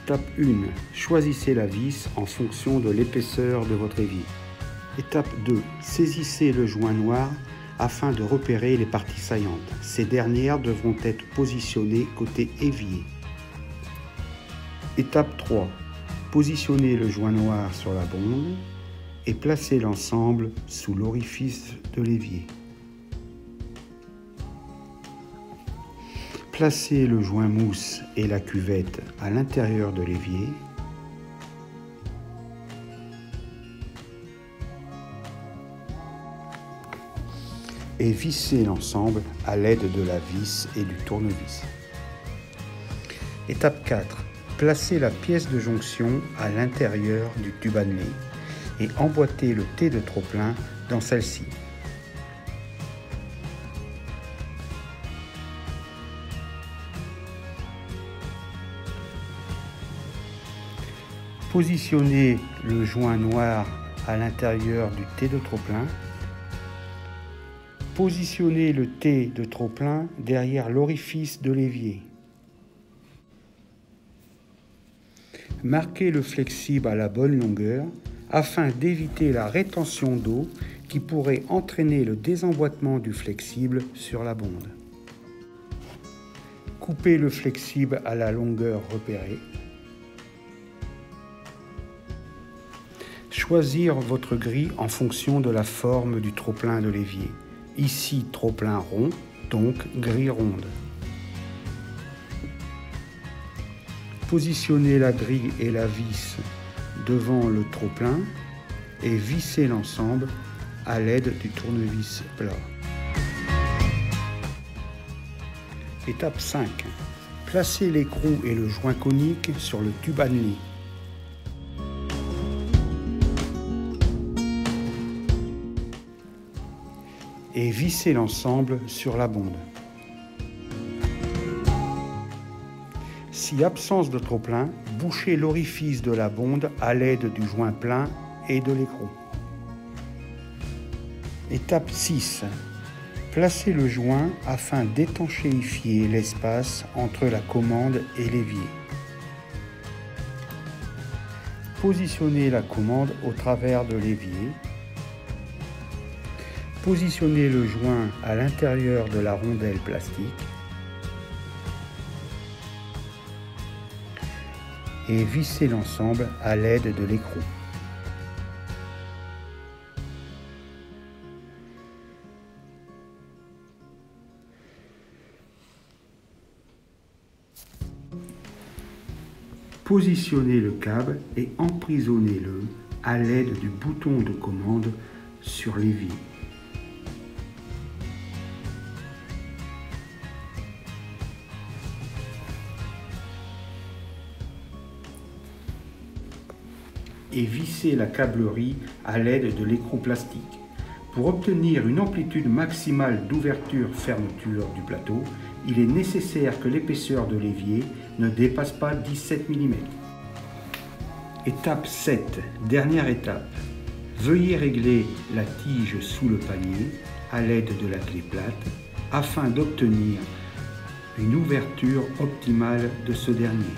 Étape 1. Choisissez la vis en fonction de l'épaisseur de votre évier. Étape 2. Saisissez le joint noir afin de repérer les parties saillantes. Ces dernières devront être positionnées côté évier. Étape 3. Positionnez le joint noir sur la bonde et placez l'ensemble sous l'orifice de l'évier. Placez le joint mousse et la cuvette à l'intérieur de l'évier. Et vissez l'ensemble à l'aide de la vis et du tournevis. Étape 4. Placez la pièce de jonction à l'intérieur du tube annelé et emboîtez le T de trop-plein dans celle-ci. Positionnez le joint noir à l'intérieur du T de trop-plein. Positionnez le T de trop-plein derrière l'orifice de l'évier. Marquez le flexible à la bonne longueur afin d'éviter la rétention d'eau qui pourrait entraîner le désemboîtement du flexible sur la bonde. Coupez le flexible à la longueur repérée. Choisir votre grille en fonction de la forme du trop-plein de l'évier. Ici, trop-plein rond, donc grille ronde. Positionnez la grille et la vis devant le trop-plein et vissez l'ensemble à l'aide du tournevis plat. Étape 5. Placez l'écrou et le joint conique sur le tube annelé. Et vissez l'ensemble sur la bonde. Si absence de trop-plein, bouchez l'orifice de la bonde à l'aide du joint plein et de l'écrou. Étape 6. Placez le joint afin d'étanchéifier l'espace entre la commande et l'évier. Positionnez la commande au travers de l'évier. Positionnez le joint à l'intérieur de la rondelle plastique et vissez l'ensemble à l'aide de l'écrou. Positionnez le câble et emprisonnez-le à l'aide du bouton de commande sur l'évier. Et vissez la câblerie à l'aide de l'écrou plastique. Pour obtenir une amplitude maximale d'ouverture-fermeture du plateau, il est nécessaire que l'épaisseur de l'évier ne dépasse pas 17 mm. Étape 7, dernière étape. Veuillez régler la tige sous le panier à l'aide de la clé plate afin d'obtenir une ouverture optimale de ce dernier.